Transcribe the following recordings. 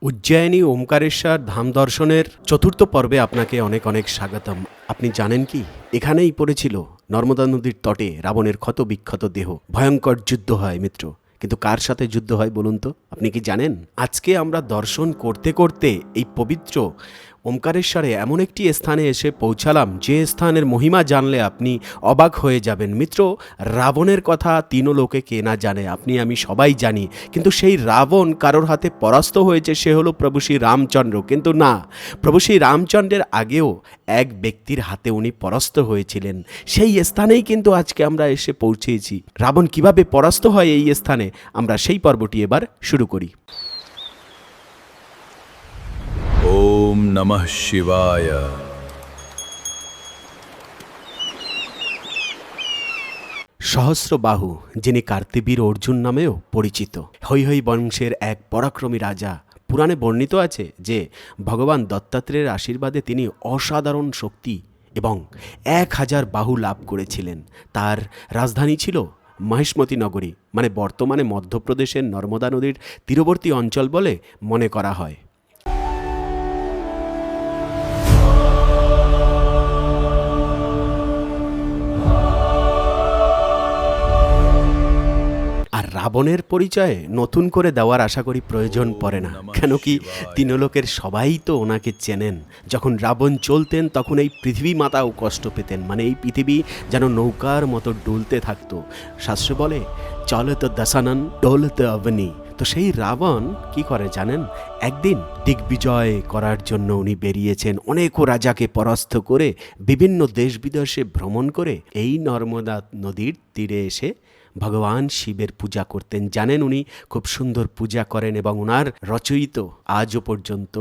উজ্জয়িনী ওমকারেশ্বর ধাম দর্শনের চতুর্থ পর্বে আপনাকে অনেক অনেক স্বাগতম। আপনি জানেন কি, এখানেই পড়েছিল নর্মদা নদীর তটে রাবণের ক্ষত বিক্ষত দেহ। ভয়ঙ্কর যুদ্ধ হয় মিত্র, কিন্তু কার সাথে যুদ্ধ হয় বলুন তো? আপনি কি জানেন? আজকে আমরা দর্শন করতে করতে এই পবিত্র ওমকারেশ্বরে এমন একটি স্থানে এসে পৌঁছালাম, যে স্থানের মহিমা জানলে আপনি অবাক হয়ে যাবেন। মিত্র, রাবণের কথা তিন লোকে কে না জানে, আপনি আমি সবাই জানি। কিন্তু সেই রাবণ কারোর হাতে পরাস্ত হয়েছে, সে হলো প্রভু শ্রী রামচন্দ্র। কিন্তু না, প্রভু শ্রী রামচন্দ্রের আগেও এক ব্যক্তির হাতে উনি পরাস্ত হয়েছিলেন। সেই স্থানেই কিন্তু আজকে আমরা এসে পৌঁছেছি। রাবণ কিভাবে পরাস্ত হয় এই স্থানে, আমরা সেই পর্বটি এবার শুরু করি। ওম নমঃ শিবায়। সহস্রবাহু, যিনি কার্তিবীর অর্জুন নামেও পরিচিত, হৈহৈ বংশের এক পরাক্রমী রাজা। পুরাণে বর্ণিত আছে যে ভগবান দত্তাত্রেয়ের আশীর্বাদে তিনি অসাধারণ শক্তি এবং 1000 বাহু লাভ করেছিলেন। তার রাজধানী ছিল মহেশমতি নগরী, মানে বর্তমানে মধ্যপ্রদেশের নর্মদা নদীর তীরবর্তী অঞ্চল বলে মনে করা হয়। আর রাবণের পরিচয়ে নতুন করে দেওয়ার আশা করি প্রয়োজন পড়ে না, কেন কি তিনলোকের সবাই তো ওনাকে চেনেন। যখন রাবণ চলতেন তখন এই পৃথিবী মাতাও কষ্ট পেতেন, মানে এই পৃথিবী যেন নৌকার মতো ডুলতে থাকতো। শাস্ত্র বলে চলত দশানন ডোলত অবনী। তো সেই রাবণ কি করে জানেন? একদিন দিগ্বিজয় করার জন্য উনি বেরিয়েছেন, অনেক রাজাকে পরাস্ত করে বিভিন্ন দেশ বিদেশে ভ্রমণ করে এই নর্মদা নদীর তীরে এসে ভগবান শিবের পূজা করতেন। জানেন, উনি খুব সুন্দর পূজা করেন এবং ওনার রচয়িত আজও পর্যন্ত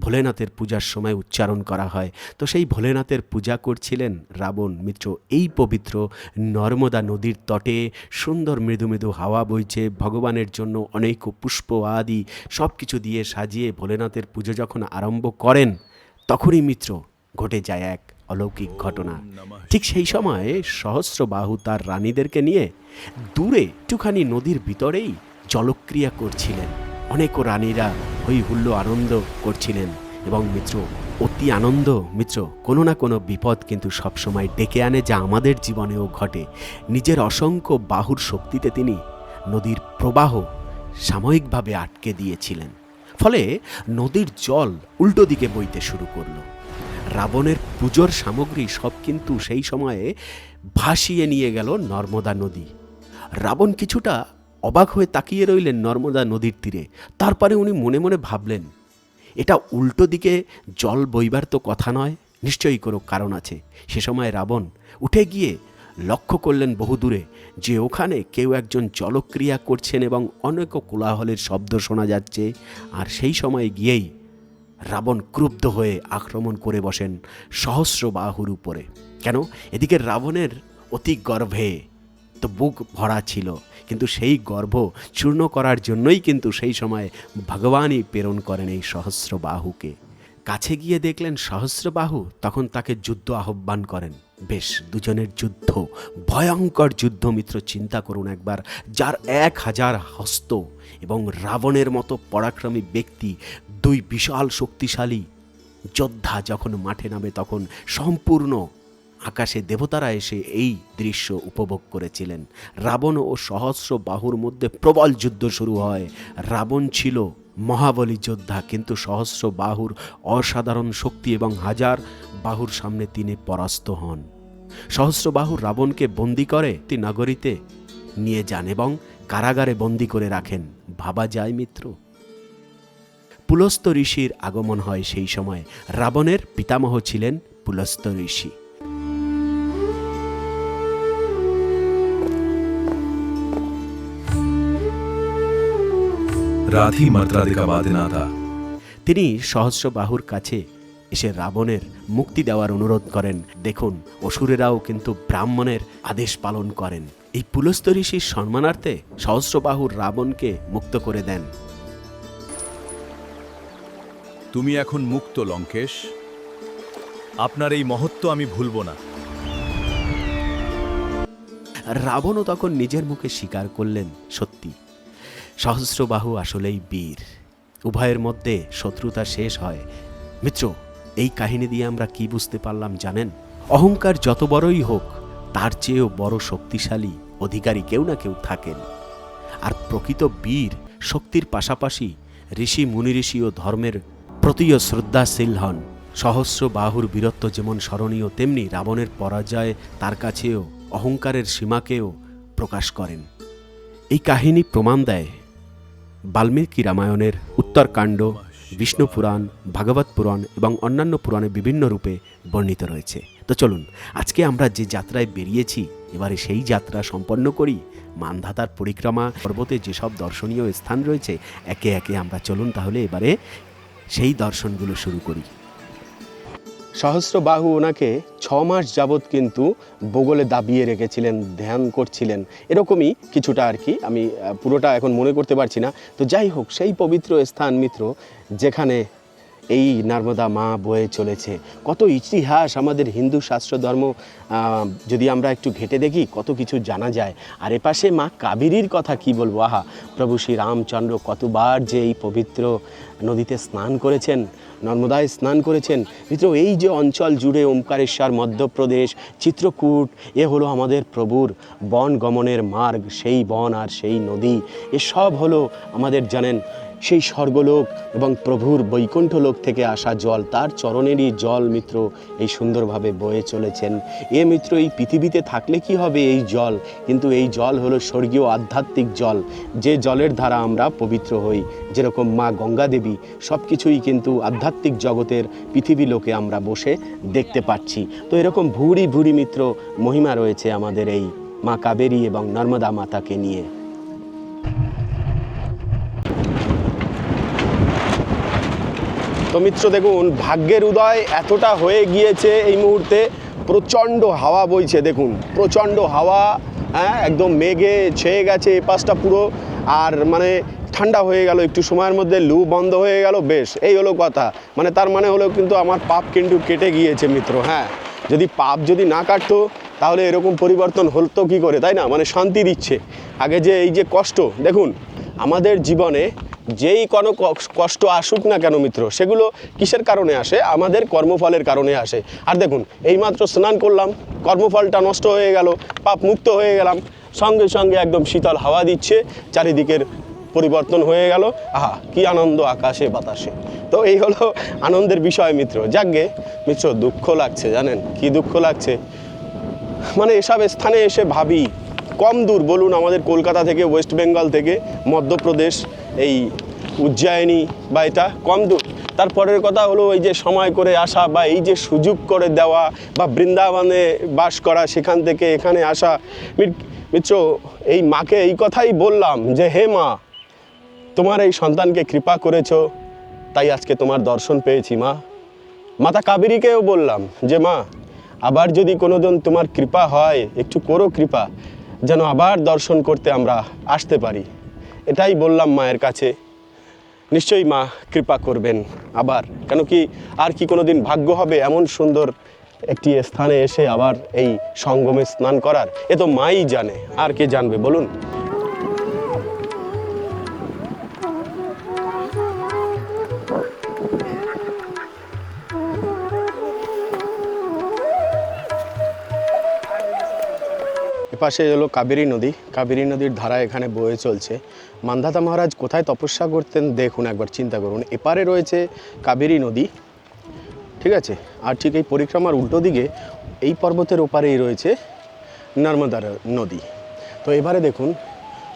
ভোলেনাথের পূজার সময় উচ্চারণ করা হয়। তো সেই ভোলেনাথের পূজা করছিলেন রাবণ। মিত্র, এই পবিত্র নর্মদা নদীর তটে সুন্দর মৃদু মৃদু হাওয়া বইছে, ভগবানের জন্য অনেক পুষ্প আদি সব কিছু দিয়ে সাজিয়ে ভোলেনাথের পুজো যখন আরম্ভ করেন, তখনই মিত্র ঘটে যায় এক অলৌকিক ঘটনা। ঠিক সেই সময় সহস্রবাহু তার রানীদেরকে নিয়ে দূরে একটুখানি নদীর ভিতরেই জলক্রিয়া করছিলেন। অনেক রানীরা হই হুল্লো আনন্দ করছিলেন এবং মিত্র, অতি আনন্দ মিত্র কোনো না কোনো বিপদ কিন্তু সবসময় ডেকে আনে, যা আমাদের জীবনেও ঘটে। নিজের অসংখ্য বাহুর শক্তিতে তিনি নদীর প্রবাহ সাময়িকভাবে আটকে দিয়েছিলেন, ফলে নদীর জল উল্টো দিকে বইতে শুরু করলো। রাবণের পুজোর সামগ্রী সব কিন্তু সেই সময়ে ভাসিয়ে নিয়ে গেল নর্মদা নদী। রাবণ কিছুটা অবাক হয়ে তাকিয়ে রইলেন নর্মদা নদীর তীরে। তারপরে উনি মনে মনে ভাবলেন, এটা উল্টো দিকে জল বইবার তো কথা নয়, নিশ্চয়ই কোনো কারণ আছে। সে সময় রাবণ উঠে গিয়ে লক্ষ্য করলেন বহুদূরে যে ওখানে কেউ একজন জলক্রিয়া করছেন এবং অনেক কোলাহলের শব্দ শোনা যাচ্ছে। আর সেই সময় গিয়েই রাবণ ক্রুব্ধ হয়ে আক্রমণ করে বসেন সহস্রবাহুর উপরে। কেন? এদিকে রাবণের অতি গর্ভে তো বুক ভরা ছিল, কিন্তু সেই গর্ভ চূর্ণ করার জন্যই কিন্তু সেই সময় ভগবানই প্রেরণ করেন এই সহস্রবাহুকে। কাছে গিয়ে দেখলেন সহস্রবাহু, তখন তাকে যুদ্ধ আহ্বান করেন। বেশ, দুজনের যুদ্ধ, ভয়ঙ্কর যুদ্ধ। মিত্র, চিন্তা করুন একবার, যার 1000 হস্ত এবং রাবণের মতো পরাক্রমী ব্যক্তি, দুই বিশাল শক্তিশালী যোদ্ধা যখন মাঠে নামে, তখন সম্পূর্ণ আকাশে দেবতারা এসে এই দৃশ্য উপভোগ করেছিলেন। রাবণ ও সহস্রবাহুর মধ্যে প্রবল যুদ্ধ শুরু হয়। রাবণ ছিল মহাবলী যোদ্ধা, কিন্তু সহস্রবাহুর অসাধারণ শক্তি এবং 1000 বাহুর সামনে তিনি পরাস্ত হন। সহস্রবাহু রাবণকে বন্দি করে নগরীতে নিয়ে যান এবং কারাগারে বন্দি করে রাখেন। ভাবা যায় মিত্র। পুলস্ত্য ঋষির আগমন হয় সেই সময়। রাবণের পিতামহ ছিলেন পুলস্ত্য ঋষি। রাধি মাত্রাধিকা বাদিনাথা। তিনি সহস্রবাহুর কাছে এসে রাবণের মুক্তি দেওয়ার অনুরোধ করেন। দেখুন, অসুরেরাও কিন্তু ব্রাহ্মণের আদেশ পালন করেন। এই পুলস্ত্য ঋষির সম্মানার্থে সহস্রবাহুর রাবণকে মুক্ত করে দেন। তুমি এখন মুক্ত লঙ্কেশ, আপনার এই মহত্ব আমি ভুলব না। রাবণও তখন নিজের মুখে স্বীকার করলেন, সত্যি সহস্রবাহু আসলেই বীর। উভয়ের মধ্যে শত্রুতা শেষ হয়। মিত্র, এই কাহিনী দিয়ে আমরা কি বুঝতে পারলাম জানেন? অহংকার যত বড়ই হোক, তার চেয়েও বড় শক্তিশালী অধিকারী কেউ না কেউ থাকেন। আর প্রকৃত বীর শক্তির পাশাপাশি ঋষি মুনি ঋষি ও ধর্মের প্রতিও শ্রদ্ধাশীল হন। সহস্র বাহুর বীরত্ব যেমন স্মরণীয়, তেমনি রাবণের পরাজয় তার কাছেও অহংকারের সীমাকেও প্রকাশ করেন। এই কাহিনী প্রমাণ দেয় বাল্মীকি রামায়ণের উত্তরকাণ্ড, বিষ্ণু পুরাণ, ভাগবত পুরাণ এবং অন্যান্য পুরাণে বিভিন্ন রূপে বর্ণিত রয়েছে। তো চলুন, আজকে আমরা যে যাত্রায় বেরিয়েছি, এবারে সেই যাত্রা সম্পন্ন করি। মানধাতার পরিক্রমা পর্বতে যেসব দর্শনীয় স্থান রয়েছে, একে একে আমরা চলুন তাহলে এবারে সেই দর্শনগুলো শুরু করি। সহস্রবাহু ওনাকে 6 মাস যাবৎ কিন্তু বগলে দাবিয়ে রেখেছিলেন, ধ্যান করছিলেন, এরকমই কিছুটা আর কি। আমি পুরোটা এখন মনে করতে পারছি না। তো যাই হোক, সেই পবিত্র স্থান মিত্র, যেখানে এই নর্মদা মা বয়ে চলেছে। কত ইতিহাস আমাদের হিন্দু শাস্ত্র ধর্ম যদি আমরা একটু ঘেঁটে দেখি, কত কিছু জানা যায়। আর এপাশে মা কাবেরীর কথা কি বলবো, আহা, প্রভু শ্রী রামচন্দ্র কতবার যে এই পবিত্র নদীতে স্নান করেছেন, নর্মদায় স্নান করেছেন। মিত্র, এই যে অঞ্চল জুড়ে ওমকারেশ্বর, মধ্যপ্রদেশ, চিত্রকূট, এ হলো আমাদের প্রভুর বন গমনের মার্গ। সেই বন আর সেই নদী, এসব হলো আমাদের জানেন সেই স্বর্গলোক এবং প্রভুর বৈকুণ্ঠ লোক থেকে আসা জল, তার চরণেরই জল মিত্র এই সুন্দরভাবে বয়ে চলেছেন। এ মিত্র, এই পৃথিবীতে থাকলে কি হবে এই জল, কিন্তু এই জল হলো স্বর্গীয় আধ্যাত্মিক জল, যে জলের দ্বারা আমরা পবিত্র হই। যেরকম মা গঙ্গা দেবী, সব কিছুই কিন্তু আধ্যাত্মিক জগতের পৃথিবী লোকে আমরা বসে দেখতে পাচ্ছি। তো এরকম ভুরি ভুরি মিত্র মহিমা রয়েছে আমাদের এই মা কাবেরী এবং নর্মদা মাতাকে নিয়ে। তো মিত্র দেখুন, ভাগ্যের উদয় এতটা হয়ে গিয়েছে এই মুহূর্তে, প্রচণ্ড হাওয়া বইছে। দেখুন, প্রচণ্ড হাওয়া, হ্যাঁ, একদম মেঘে ছেয়ে গেছে এ পাশটা পুরো। আর মানে ঠান্ডা হয়ে গেল, একটু সময়ের মধ্যে লু বন্ধ হয়ে গেল, বেশ, এই হলো কথা। মানে তার মানে হলো কিন্তু আমার পাপ কিন্তু কেটে গিয়েছে মিত্র। হ্যাঁ, যদি পাপ যদি না কাটতো তাহলে এরকম পরিবর্তন হতো কী করে, তাই না? মানে শান্তি দিচ্ছে। আগে যে এই যে কষ্ট, দেখুন আমাদের জীবনে যেই কোনো কষ্ট আসুক না কেন মিত্র, সেগুলো কিসের কারণে আসে? আমাদের কর্মফলের কারণে আসে। আর দেখুন, এইমাত্র স্নান করলাম, কর্মফলটা নষ্ট হয়ে গেল, পাপ মুক্ত হয়ে গেলাম, সঙ্গে সঙ্গে একদম শীতল হাওয়া দিচ্ছে, চারিদিকের পরিবর্তন হয়ে গেল। আহা, কি আনন্দ আকাশে বাতাসে। তো এই হলো আনন্দের বিষয় মিত্র। যাকগে মিত্র, দুঃখ লাগছে, জানেন কি দুঃখ লাগছে? মানে এসব স্থানে এসে ভাবি, কম দূর বলুন আমাদের কলকাতা থেকে, ওয়েস্ট বেঙ্গল থেকে মধ্যপ্রদেশ, এই উজ্জয়িনী বা এটা কম দূর। তারপরের কথা হলো এই যে সময় করে আসা বা এই যে সুযোগ করে দেওয়া বা বৃন্দাবনে বাস করা, সেখান থেকে এখানে আসা। মিত্র, এই মাকে এই কথাই বললাম যে হে মা, তোমার এই সন্তানকে কৃপা করেছো, তাই আজকে তোমার দর্শন পেয়েছি। মা, মাতা কাবেরীকেও বললাম যে মা, আবার যদি কোনোদিন তোমার কৃপা হয়, একটু করো কৃপা, যেন আবার দর্শন করতে আমরা আসতে পারি। এটাই বললাম মায়ের কাছে। নিশ্চয়ই মা কৃপা করবেন আবার, কেন কি আর কি কোনো দিন ভাগ্য হবে এমন সুন্দর একটি স্থানে এসে আবার এই সঙ্গমে স্নান করার? এ তো মাই জানে, আর কে জানবে বলুন? পাশে হলো কাবেরী নদী, কাবেরী নদীর ধারা এখানে বয়ে চলছে। মান্ধাতা মহারাজ কোথায় তপস্যা করতেন দেখুন, একবার চিন্তা করুন। এপারে রয়েছে কাবেরী নদী, ঠিক আছে, আর ঠিক এই পরিক্রমার উল্টো দিকে এই পর্বতের ওপারেই রয়েছে নর্মদা নদী। তো এবারে দেখুন,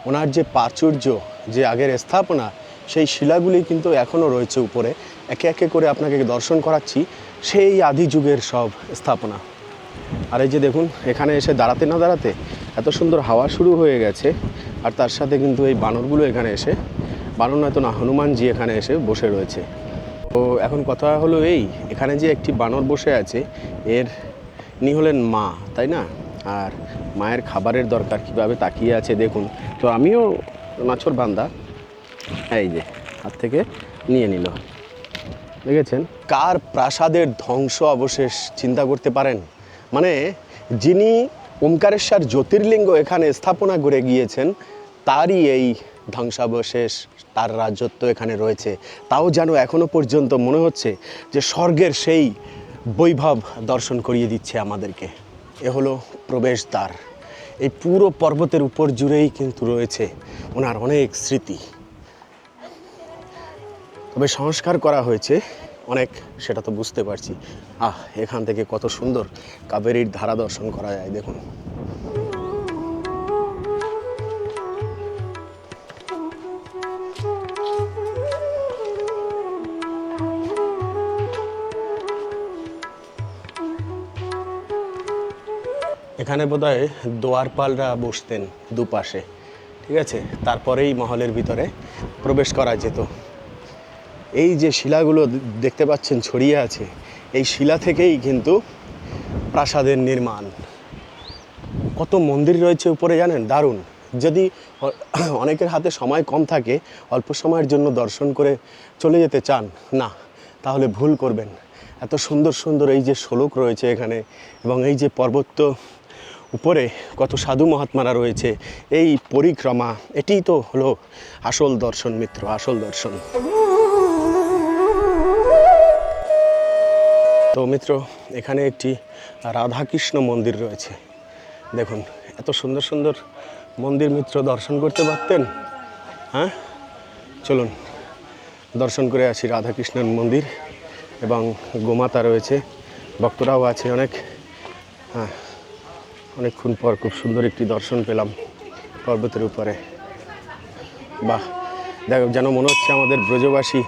ওনার যে প্রাচুর্য, যে আগের স্থাপনা, সেই শিলাগুলি কিন্তু এখনও রয়েছে উপরে। একে একে করে আপনাকে দর্শন করাচ্ছি সেই আদি যুগের সব স্থাপনা। আর এই যে দেখুন, এখানে এসে দাঁড়াতে না দাঁড়াতে এত সুন্দর হাওয়া শুরু হয়ে গেছে। আর তার সাথে কিন্তু এই বানরগুলো এখানে এসে, বানর নয়তো না, হনুমানজি এখানে এসে বসে রয়েছে। তো এখন কথা হলো এই, এখানে যে একটি বানর বসে আছে, এর ইনি হলেন মা, তাই না? আর মায়ের খাবারের দরকার, কীভাবে তাকিয়ে আছে দেখুন। তো আমিও নাছর বান্দা, এই যে হাত থেকে নিয়ে নিল, দেখেছেন? কার প্রাসাদের ধ্বংস অবশেষ চিন্তা করতে পারেন? মানে যিনি ওমকারেশ্বর জ্যোতির্লিঙ্গ এখানে স্থাপনা করে গিয়েছেন, তারই এই ধ্বংসাবশেষ, তার রাজত্ব এখানে রয়েছে, তাও যেন এখনও পর্যন্ত মনে হচ্ছে যে স্বর্গের সেই বৈভব দর্শন করিয়ে দিচ্ছে আমাদেরকে। এ হলো প্রবেশদ্বার। এই পুরো পর্বতের উপর জুড়েই কিন্তু রয়েছে ওনার অনেক স্মৃতি। তবে সংস্কার করা হয়েছে অনেক, সেটা তো বুঝতে পারছি। এখান থেকে কত সুন্দর কাবেরীর ধারা দর্শন করা যায় দেখুন। এখানে বোধহয় দোয়ারপালরা বসতেন দুপাশে, ঠিক আছে, তারপরেই মহলের ভিতরে প্রবেশ করা যেত। এই যে শিলাগুলো দেখতে পাচ্ছেন ছড়িয়ে আছে, এই শিলা থেকেই কিন্তু প্রাসাদের নির্মাণ। কত মন্দির রয়েছে উপরে জানেন, দারুণ। যদি অনেকের হাতে সময় কম থাকে, অল্প সময়ের জন্য দর্শন করে চলে যেতে চান না, তাহলে ভুল করবেন। এত সুন্দর সুন্দর এই যে শ্লোক রয়েছে এখানে, এবং এই যে পর্বত উপরে কত সাধু মহাত্মারা রয়েছে, এই পরিক্রমা, এটিই তো হলো আসল দর্শন মিত্র, আসল দর্শন। তো মিত্র, এখানে একটি রাধাকৃষ্ণ মন্দির রয়েছে দেখুন। এত সুন্দর সুন্দর মন্দির মিত্র দর্শন করতে পারতেন। হ্যাঁ, চলুন দর্শন করে আসি রাধাকৃষ্ণের মন্দির। এবং গোমাতা রয়েছে, ভক্তরাও আছে অনেক। হ্যাঁ, অনেকক্ষণ পর খুব সুন্দর একটি দর্শন পেলাম পর্বতের উপরে। বাহ, দেখো, যেন মনে হচ্ছে আমাদের ব্রজবাসী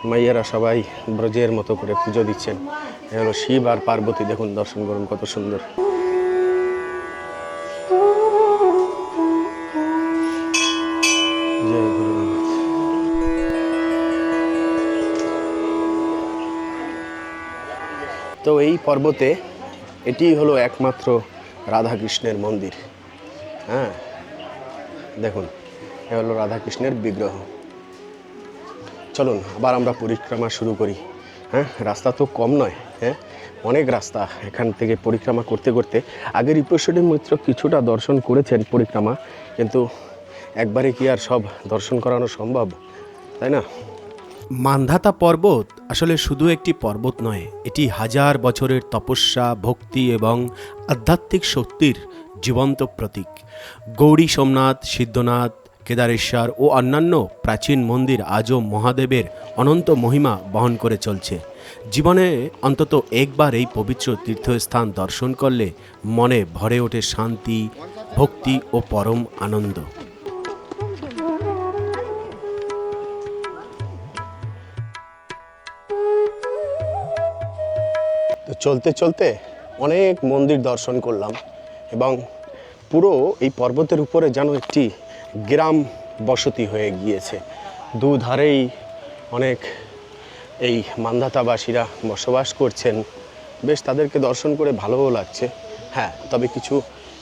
মাইয়েরা সবাই ব্রজের মতো করে পুজো দিচ্ছেন। এ হলো শিব আর পার্বতী, দেখুন দর্শন করুন কত সুন্দর। জয় ভোলেনাথ। তো এই পর্বতে এটি হলো একমাত্র রাধাকৃষ্ণের মন্দির। হ্যাঁ, দেখুন, এ হলো রাধাকৃষ্ণের বিগ্রহ। চলুন আবার আমরা পরিক্রমা শুরু করি। হ্যাঁ, রাস্তা তো কম নয়, হ্যাঁ, অনেক রাস্তা। এখান থেকে পরিক্রমা করতে করতে আগের এপিসোডে মিত্র কিছুটা দর্শন করেছেন পরিক্রমা, কিন্তু একবারে কি আর সব দর্শন করানো সম্ভব, তাই না? মান্ধাতা পর্বত আসলে শুধু একটি পর্বত নয়, এটি হাজার বছরের তপস্যা, ভক্তি এবং আধ্যাত্মিক শক্তির জীবন্ত প্রতীক। গৌরী, সোমনাথ, সিদ্ধনাথ, কেদারেশ্বর ও অন্যান্য প্রাচীন মন্দির আজও মহাদেবের অনন্ত মহিমা বহন করে চলছে। জীবনে অন্তত একবার এই পবিত্র তীর্থস্থান দর্শন করলে মনে ভরে ওঠে শান্তি, ভক্তি ও পরম আনন্দ। তো চলতে চলতে অনেক মন্দির দর্শন করলাম, এবং পুরো এই পর্বতের উপরে যেন একটি গ্রাম বসতি হয়ে গিয়েছে। দুধারেই অনেক এই মান্ধাতাবাসীরা বসবাস করছেন। বেশ, তাদেরকে দর্শন করে ভালোও লাগছে। হ্যাঁ, তবে কিছু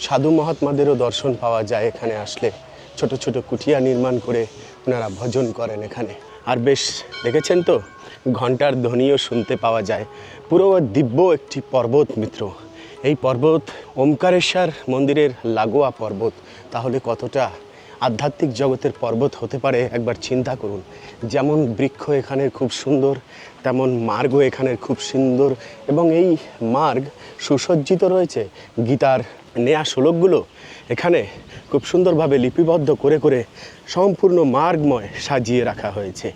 সাধু মহাত্মাদেরও দর্শন পাওয়া যায় এখানে আসলে। ছোট ছোট কুটিয়া নির্মাণ করে ওনারা ভজন করেন এখানে। আর বেশ, দেখেছেন তো, ঘণ্টার ধ্বনিও শুনতে পাওয়া যায়। পুরো দিব্য একটি পর্বত মিত্র। এই পর্বত ওমকারেশ্বর মন্দিরের লাগোয়া পর্বত, তাহলে কতটা আধ্যাত্মিক জগতের পর্বত হতে পারে একবার চিন্তা করুন। যেমন বৃক্ষ এখানের খুব সুন্দর, তেমন মার্গও এখানের খুব সুন্দর, এবং এই মার্গ সুসজ্জিত রয়েছে। গীতার নেয়া শ্লোকগুলো এখানে খুব সুন্দরভাবে লিপিবদ্ধ করে করে সম্পূর্ণ মার্গময় সাজিয়ে রাখা হয়েছে,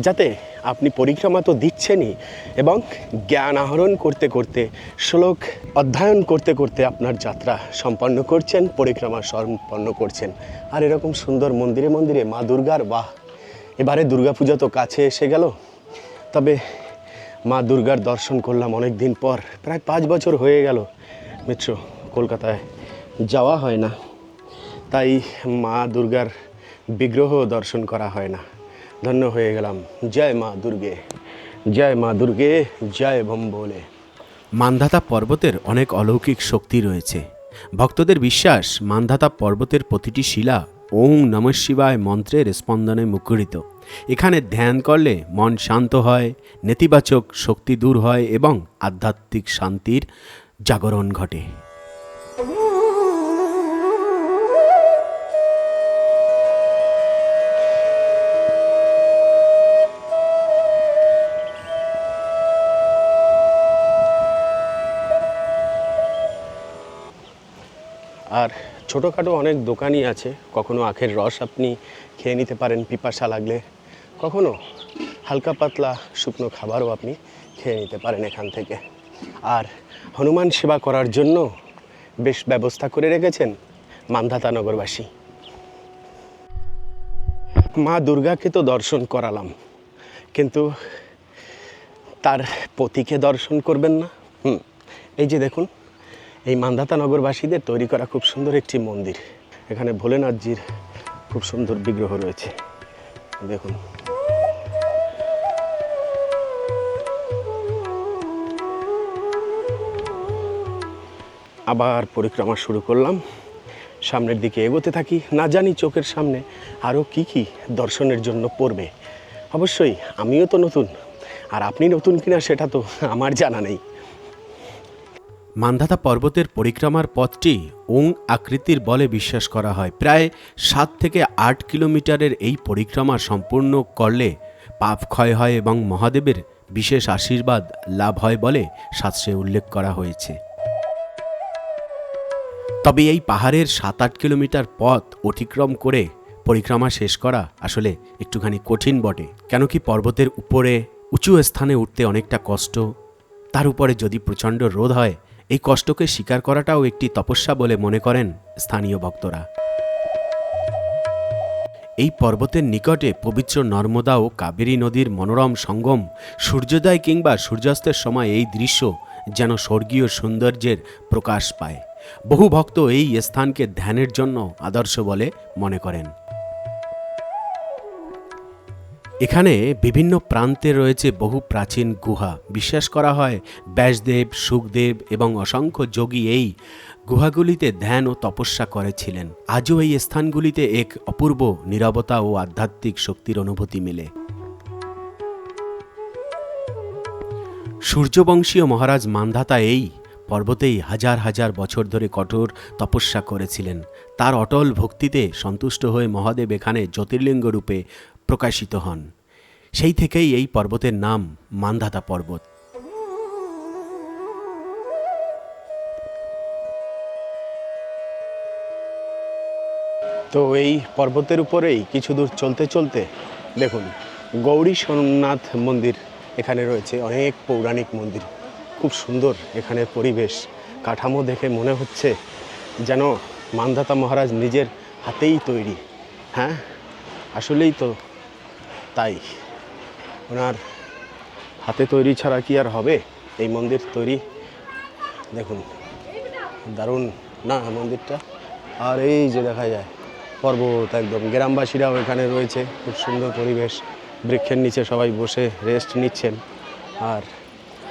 যাতে আপনি পরিক্রমা তো দিচ্ছেনই, এবং জ্ঞান আহরণ করতে করতে, শ্লোক অধ্যয়ন করতে করতে আপনার যাত্রা সম্পন্ন করছেন, পরিক্রমা সম্পন্ন করছেন। আর এরকম সুন্দর মন্দিরে মন্দিরে মা দুর্গার, বাহ, এবারে দুর্গাপূজা তো কাছে এসে গেল। তবে মা দুর্গার দর্শন করলাম অনেক দিন পর, প্রায় 5 বছর হয়ে গেল মিত্র কলকাতায় যাওয়া হয় না, তাই মা দুর্গার বিগ্রহ দর্শন করা হয় না। ধন্য হয়ে গেলাম। জয় মা দুর্গে, জয় মা দুর্গে, জয় বম বলে। মান্ধাতা পর্বতের অনেক অলৌকিক শক্তি রয়েছে। ভক্তদের বিশ্বাস, মান্ধাতা পর্বতের প্রতিটি শিলা ওং নমঃ শিবায় মন্ত্রের স্পন্দনে মুখরিত। এখানে ধ্যান করলে মন শান্ত হয়, নেতিবাচক শক্তি দূর হয় এবং আধ্যাত্মিক শান্তির জাগরণ ঘটে। আর ছোটোখাটো অনেক দোকানই আছে, কখনো আখের রস আপনি খেয়ে নিতে পারেন পিপাসা লাগলে, কখনো হালকা পাতলা শুকনো খাবারও আপনি খেয়ে নিতে পারেন এখান থেকে। আর হনুমান সেবা করার জন্য বেশ ব্যবস্থা করে রেখেছেন মান্ধাতা নগরবাসী। মা দুর্গাকে তো দর্শন করালাম, কিন্তু তার পতিকে দর্শন করবেন না? এই যে দেখুন, এই মান্ধাতা নগরবাসীদের তৈরি করা খুব সুন্দর একটি মন্দির। এখানে ভোলেনাথজির খুব সুন্দর বিগ্রহ রয়েছে, দেখুন। আবার পরিক্রমা শুরু করলাম, সামনের দিকে এগোতে থাকি। না জানি চোখের সামনে আরও কি কি দর্শনের জন্য পড়বে। অবশ্যই আমিও তো নতুন, আর আপনি নতুন কিনা সেটা তো আমার জানা নেই। মান্ধাতা পর্বতের পরিক্রমার পথটি ওং আকৃতির বলে বিশ্বাস করা হয়। প্রায় 7 থেকে 8 কিলোমিটারের এই পরিক্রমা সম্পূর্ণ করলে পাপ ক্ষয় হয় এবং মহাদেবের বিশেষ আশীর্বাদ লাভ হয় বলে শাস্ত্রে উল্লেখ করা হয়েছে। তবে এই পাহাড়ের 7-8 কিলোমিটার পথ অতিক্রম করে পরিক্রমা শেষ করা আসলে একটুখানি কঠিন বটে। কেন কি পর্বতের উপরে উঁচু স্থানে উঠতে অনেকটা কষ্ট, তার উপরে যদি প্রচণ্ড রোদ হয়, এই কষ্টকে স্বীকার করাটাও একটি তপস্যা বলে মনে করেন স্থানীয় ভক্তরা। এই পর্বতের নিকটে পবিত্র নর্মদা ও কাবেরী নদীর মনোরম সঙ্গম, সূর্যোদয় কিংবা সূর্যাস্তের সময় এই দৃশ্য যেন স্বর্গীয় সৌন্দর্যের প্রকাশ পায়। বহু ভক্ত এই স্থানকে ধ্যানের জন্য আদর্শ বলে মনে করেন। এখানে বিভিন্ন প্রান্তে রয়েছে বহু প্রাচীন গুহা। বিশ্বাস করা হয় ব্যাসদেব, সুখদেব এবং অসংখ্য যোগী এই গুহাগুলিতে ধ্যান ও তপস্যা করেছিলেন। আজও এই স্থানগুলিতে এক অপূর্ব নীরবতা ও আধ্যাত্মিক শক্তির অনুভূতি মেলে। সূর্যবংশীয় মহারাজ মান্ধাতা এই পর্বতেই হাজার হাজার বছর ধরে কঠোর তপস্যা করেছিলেন। তার অটল ভক্তিতে সন্তুষ্ট হয়ে মহাদেব এখানে জ্যোতির্লিঙ্গ রূপে প্রকাশিত হন। সেই থেকেই এই পর্বতের নাম মান্ধাতা পর্বত। তো এই পর্বতের উপরেই কিছু দূর চলতে চলতে দেখুন গৌরী সোমনাথ মন্দির এখানে রয়েছে। অনেক পৌরাণিক মন্দির, খুব সুন্দর এখানের পরিবেশ কাঠামো দেখে মনে হচ্ছে যেন মান্ধাতা মহারাজ নিজের হাতেই তৈরি। হ্যাঁ, আসলেই তো তাই, ওনার হাতে তৈরি ছাড়া কি আর হবে এই মন্দির তৈরি? দেখুন দারুণ না মন্দিরটা। আর এই যে দেখা যায় পর্বত, একদম গ্রামবাসীরাও এখানে রয়েছে, খুব সুন্দর পরিবেশ, বৃক্ষের নিচে সবাই বসে রেস্ট নিচ্ছেন। আর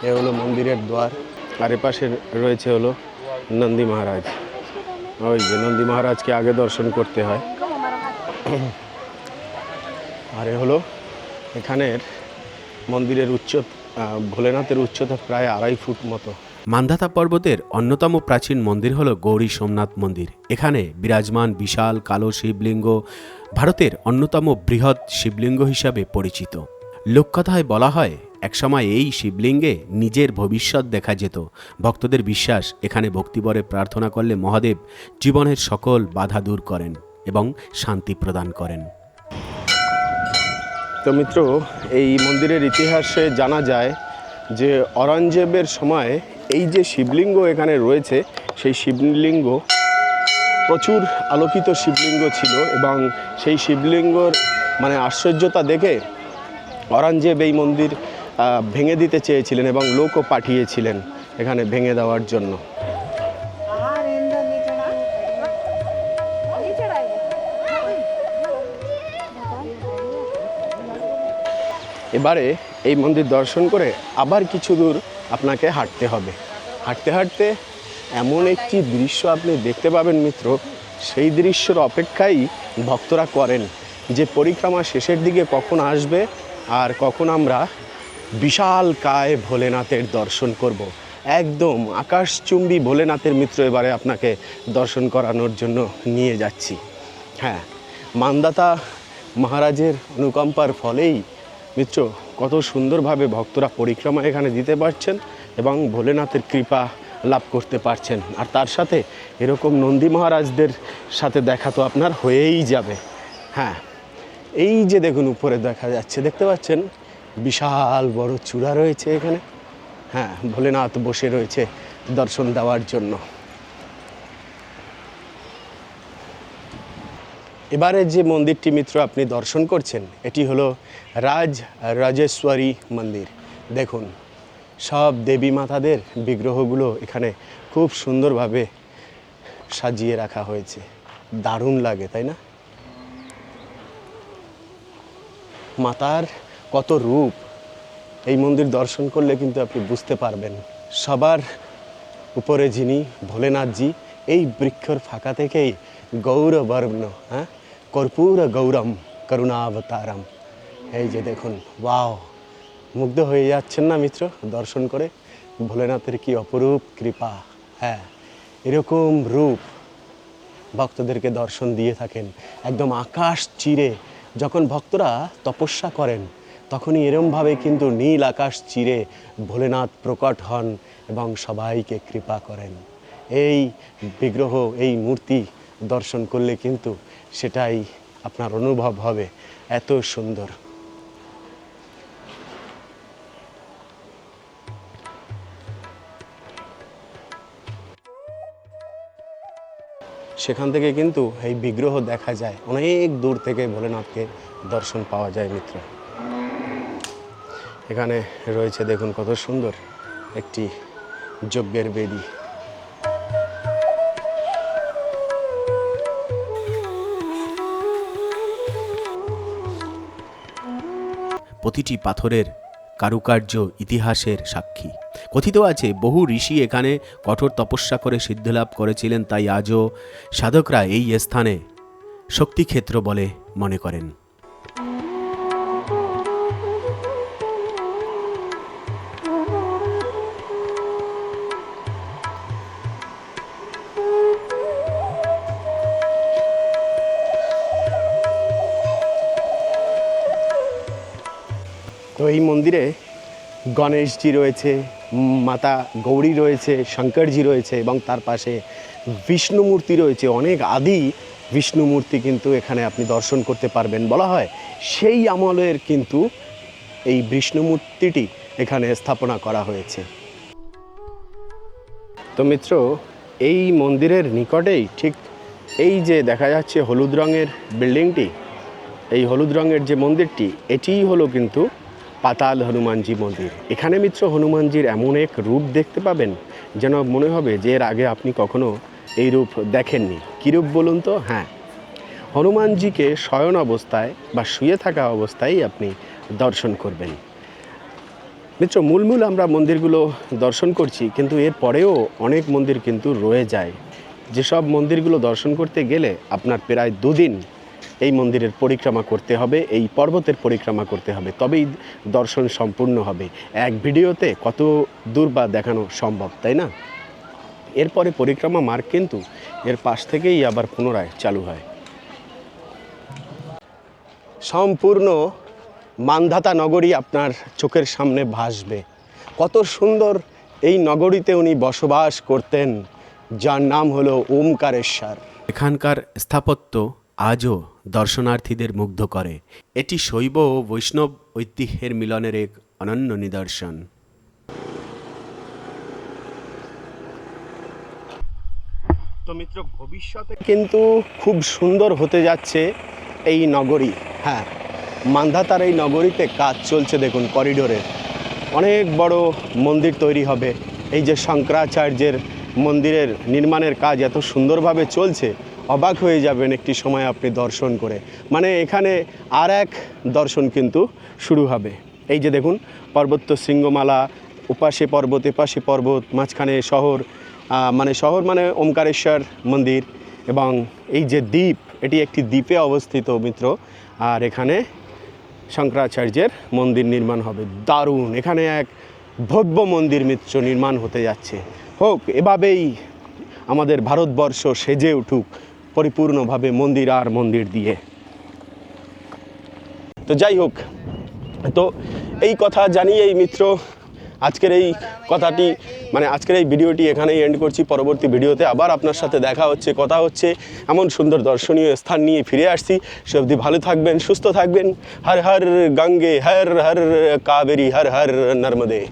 এ হলো মন্দিরের দ্বার, আর এপাশে রয়েছে হলো নন্দী মহারাজ। ওই যে নন্দী মহারাজকে আগে দর্শন করতে হয়। আর এ হলো এখানের মন্দিরের ভোলেনাথের উচ্চতা প্রায় 2.5 ফুট মতো। মান্ধাতা পর্বতের অন্যতম প্রাচীন মন্দির হল গৌরী সোমনাথ মন্দির। এখানে বিরাজমান বিশাল কালো শিবলিঙ্গ ভারতের অন্যতম বৃহৎ শিবলিঙ্গ হিসাবে পরিচিত। লোককথায় বলা হয় একসময় এই শিবলিঙ্গে নিজের ভবিষ্যৎ দেখা যেত। ভক্তদের বিশ্বাস এখানে ভক্তিবরে প্রার্থনা করলে মহাদেব জীবনের সকল বাধা দূর করেন এবং শান্তি প্রদান করেন। তো মিত্র, এই মন্দিরের ইতিহাসে জানা যায় যে অরঙ্গজেবের সময় এই যে শিবলিঙ্গ এখানে রয়েছে, সেই শিবলিঙ্গ প্রচুর আলোকিত শিবলিঙ্গ ছিল এবং সেই শিবলিঙ্গর আশ্চর্যতা দেখে অরঙ্গজেব এই মন্দির ভেঙে দিতে চেয়েছিলেন এবং লোকও পাঠিয়েছিলেন এখানে ভেঙে দেওয়ার জন্য। এবারে এই মন্দির দর্শন করে আবার কিছু দূর আপনাকে হাঁটতে হবে। হাঁটতে হাঁটতে এমন একটি দৃশ্য আপনি দেখতে পাবেন মিত্র, সেই দৃশ্যের অপেক্ষাই ভক্তরা করেন যে পরিক্রমা শেষের দিকে কখন আসবে আর কখন আমরা বিশাল কায় ভোলেনাথের দর্শন করব। একদম আকাশচুম্বী ভোলেনাথের মিত্র এবারে আপনাকে দর্শন করানোর জন্য নিয়ে যাচ্ছি। হ্যাঁ, মান্ধাতা মহারাজের অনুকম্পার ফলেই মিত্র কত সুন্দরভাবে ভক্তরা পরিক্রমা এখানে দিতে পারছেন এবং ভোলেনাথের কৃপা লাভ করতে পারছেন। আর তার সাথে এরকম নন্দী মহারাজদের সাথে দেখা তো আপনার হয়েই যাবে। হ্যাঁ, এই যে দেখুন উপরে দেখা যাচ্ছে, দেখতে পাচ্ছেন বিশাল বড় চূড়া রয়েছে এখানে। হ্যাঁ, ভোলেনাথ বসে রয়েছে দর্শন দেওয়ার জন্য। এবারে যে মন্দিরটি মিত্র আপনি দর্শন করছেন, এটি হলো রাজেশ্বরী মন্দির। দেখুন সব দেবী মাতাদের বিগ্রহগুলো এখানে খুব সুন্দরভাবে সাজিয়ে রাখা হয়েছে, দারুণ লাগে তাই না? মাতার কত রূপ, এই মন্দির দর্শন করলে কিন্তু আপনি বুঝতে পারবেন। সবার উপরে যিনি ভোলেনাথজি, এই বৃক্ষর ফাঁকা থেকেই গৌরবর্ণ, হ্যাঁ, কর্পূর গৌরম করুণাবতারম। এই যে দেখুন, ওয়াও, মুগ্ধ হয়ে যাচ্ছেন না মিত্র দর্শন করে? ভোলেনাথের কি অপরূপ কৃপা। হ্যাঁ, এরকম রূপ ভক্তদেরকে দর্শন দিয়ে থাকেন। একদম আকাশ চিরে যখন ভক্তরা তপস্যা করেন, তখনই এরমভাবে কিন্তু নীল আকাশ চিরে ভোলেনাথ প্রকট হন এবং সবাইকে কৃপা করেন। এই বিগ্রহ, এই মূর্তি দর্শন করলে কিন্তু সেটাই আপনার অনুভব হবে, এত সুন্দর। সেখান থেকে কিন্তু এই বিগ্রহ দেখা যায়, অনেক দূর থেকে ভোলেনাথকে দর্শন পাওয়া যায় মিত্র। এখানে রয়েছে দেখুন কত সুন্দর একটি যজ্ঞের বেদী। প্রতিটি পাথরের কারুকার্য ইতিহাসের সাক্ষী। কথিত আছে বহু ঋষি এখানে কঠোর তপস্যা করে সিদ্ধিলাভ করেছিলেন, তাই আজও সাধকরা এই স্থানে শক্তিক্ষেত্র বলে মনে করেন। তো এই মন্দিরে গণেশজি রয়েছে, মাতা গৌরী রয়েছে, শঙ্করজি রয়েছে এবং তার পাশে বিষ্ণু মূর্তি রয়েছে। অনেক আদি বিষ্ণু মূর্তি কিন্তু এখানে আপনি দর্শন করতে পারবেন। বলা হয় সেই আমলের কিন্তু এই বিষ্ণু মূর্তিটি এখানে স্থাপনা করা হয়েছে। তো মিত্র, এই মন্দিরের নিকটেই ঠিক এই যে দেখা যাচ্ছে হলুদ রঙের বিল্ডিংটি, এই হলুদ রঙের যে মন্দিরটি, এটিই হলো কিন্তু পাতাল হনুমানজি মন্দির। এখানে মিত্র হনুমানজির এমন এক রূপ দেখতে পাবেন যেন মনে হবে যে এর আগে আপনি কখনো এই রূপ দেখেননি। কী রূপ বলুন তো? হ্যাঁ, হনুমানজিকে শয়ন অবস্থায় বা শুয়ে থাকা অবস্থায় আপনি দর্শন করবেন। মিত্র, মূল আমরা মন্দিরগুলো দর্শন করছি, কিন্তু এর পরেও অনেক মন্দির কিন্তু রয়ে যায়, যেসব মন্দিরগুলো দর্শন করতে গেলে আপনার প্রায় 2 দিন এই মন্দিরের পরিক্রমা করতে হবে, এই পর্বতের পরিক্রমা করতে হবে, তবেই দর্শন সম্পূর্ণ হবে। এক ভিডিওতে কত দূর বা দেখানো সম্ভব, তাই না? এরপরে পরিক্রমা মার্গ কিন্তু এর পাশ থেকেই আবার পুনরায় চালু হয়। সম্পূর্ণ মান্ধাতা নগরী আপনার চোখের সামনে ভাসবে। কত সুন্দর এই নগরীতে উনি বসবাস করতেন, যার নাম হলো ওমকারেশ্বর। এখানকার স্থাপত্য আজও দর্শনার্থীদের মুগ্ধ করে। এটি শৈব ও বৈষ্ণব ঐতিহ্যের মিলনের এক অনন্য নিদর্শন। তো মিত্র, ভবিষ্যতে কিন্তু খুব সুন্দর হতে যাচ্ছে এই নগরী। হ্যাঁ, মান্ধাতার এই নগরীতে কাজ চলছে, দেখুন করিডোরে অনেক বড় মন্দির তৈরি হবে। এই যে শঙ্করাচার্যের মন্দিরের নির্মাণের কাজ এত সুন্দরভাবে চলছে, অবাক হয়ে যাবেন একটি সময় আপনি দর্শন করে। মানে এখানে আর এক দর্শন কিন্তু শুরু হবে। এই যে দেখুন পর্বত শৃঙ্গমালা, উপাসে পর্বত এপাশে পর্বত, মাঝখানে শহর, শহর মানে ওমকারেশ্বর মন্দির, এবং এই যে দ্বীপ, এটি একটি দ্বীপে অবস্থিত মিত্র। আর এখানে শঙ্করাচার্যের মন্দির নির্মাণ হবে। দারুণ, এখানে এক ভব্য মন্দির মিত্র নির্মাণ হতে যাচ্ছে। হোক এভাবেই আমাদের ভারতবর্ষ সেজে উঠুক পরিপূর্ণভাবে মন্দির আর মন্দির দিয়ে। তো যাই হোক, তো এই কথা জানিয়েই মিত্র আজকের এই কথাটি মানে আজকের এই ভিডিওটি এখানেই এন্ড করছি। পরবর্তী ভিডিওতে আবার আপনার সাথে দেখা হচ্ছে, কথা হচ্ছে, এমন সুন্দর দর্শনীয় স্থান নিয়ে ফিরে আসছি। সে অবধি ভালো থাকবেন, সুস্থ থাকবেন। হর হর গঙ্গে, হর হর কাবেরী, হর হর নর্মদে।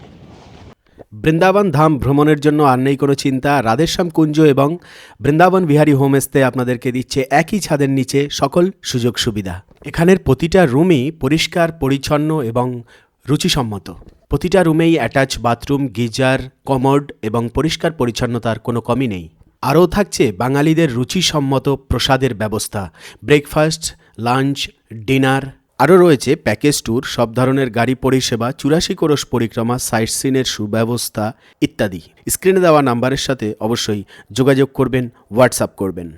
বৃন্দাবন ধাম ভ্রমণের জন্য আর নেই কোনো চিন্তা। রাধেশ্যাম কুঞ্জ এবং বৃন্দাবন বিহারী হোমস্টে আপনাদেরকে দিচ্ছে একই ছাদের নিচে সকল সুযোগ সুবিধা। এখানের প্রতিটা রুমই পরিষ্কার পরিচ্ছন্ন এবং রুচিসম্মত। প্রতিটা রুমেই অ্যাটাচ বাথরুম, গিজার, কমোড এবং পরিষ্কার পরিচ্ছন্নতার কোনো কমই নেই। আরও থাকছে বাঙালিদের রুচিসম্মত প্রসাদের ব্যবস্থা, ব্রেকফাস্ট, লাঞ্চ, ডিনার। আরও রয়েছে প্যাকেজ ট্যুর, সব ধরনের গাড়ি পরিষেবা, 84 কোরস পরিক্রমা, সাইট সিনের সুব্যবস্থা ইত্যাদি। স্ক্রিনে দেওয়া নাম্বারের সাথে অবশ্যই যোগাযোগ করবেন, হোয়াটসঅ্যাপ করবেন।